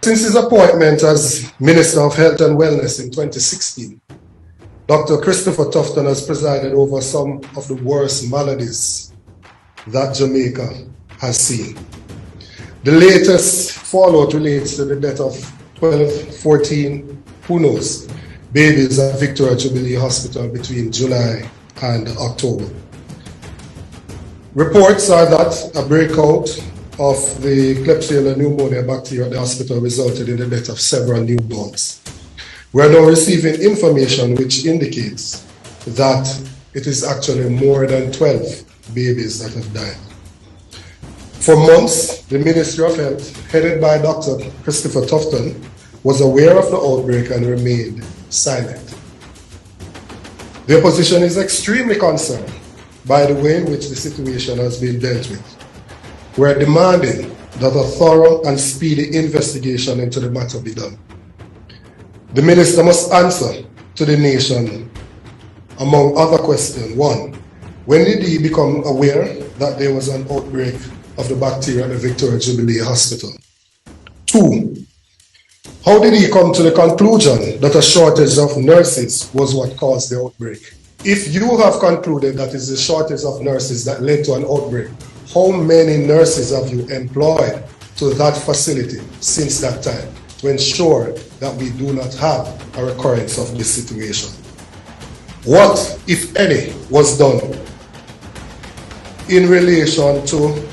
Since his appointment as Minister of Health and Wellness in 2016, Dr. Christopher Tufton has presided over some of the worst maladies that Jamaica has seen. The latest fallout relates to the death of 12, 14, who knows, babies at Victoria Jubilee Hospital between July and October. Reports are that a breakout of the Klebsiella pneumonia bacteria at the hospital resulted in the death of several newborns. We are now receiving information which indicates that it is actually more than 12 babies that have died. For months, the Ministry of Health, headed by Dr. Christopher Tufton, was aware of the outbreak and remained silent. The opposition is extremely concerned by the way in which the situation has been dealt with. We are demanding that a thorough and speedy investigation into the matter be done. The minister must answer to the nation, among other questions. 1. When did he become aware that there was an outbreak of the bacteria at the Victoria Jubilee Hospital? 2. How did he come to the conclusion that a shortage of nurses was what caused the outbreak? If you have concluded that it's the shortage of nurses that led to an outbreak, how many nurses have you employed to that facility since that time to ensure that we do not have a recurrence of this situation? What, if any, was done in relation to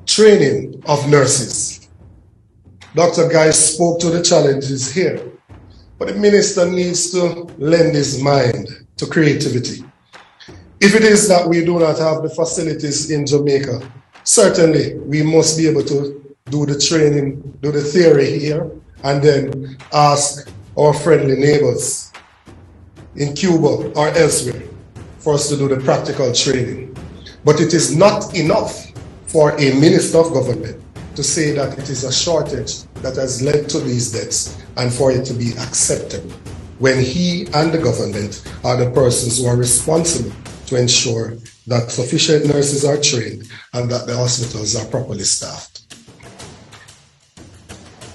training of nurses? Dr. Guy spoke to the challenges here, but the minister needs to lend his mind to creativity. If it is that we do not have the facilities in Jamaica, certainly we must be able to do the training, do the theory here, and then ask our friendly neighbors in Cuba or elsewhere for us to do the practical training. But it is not enough for a minister of government to say that it is a shortage that has led to these deaths and for it to be acceptable when he and the government are the persons who are responsible to ensure that sufficient nurses are trained and that the hospitals are properly staffed.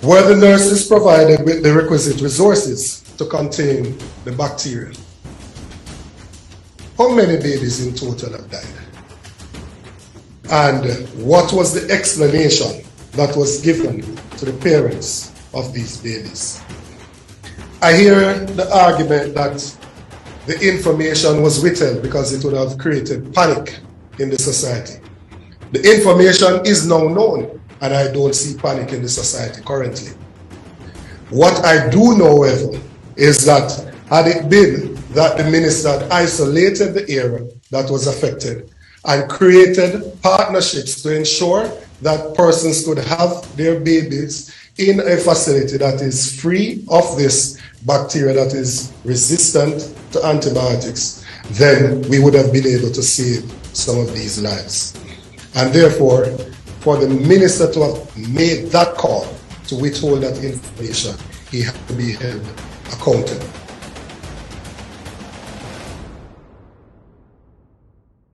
Were the nurses provided with the requisite resources to contain the bacteria? How many babies in total have died? And what was the explanation that was given to the parents of these babies? I hear the argument that the information was withheld because it would have created panic in the society. The information is now known, and I don't see panic in the society currently. What I do know, however, is that had it been that the minister had isolated the area that was affected and created partnerships to ensure that persons could have their babies in a facility that is free of this bacteria that is resistant to antibiotics, then we would have been able to save some of these lives. And therefore, for the minister to have made that call to withhold that information, he had to be held accountable.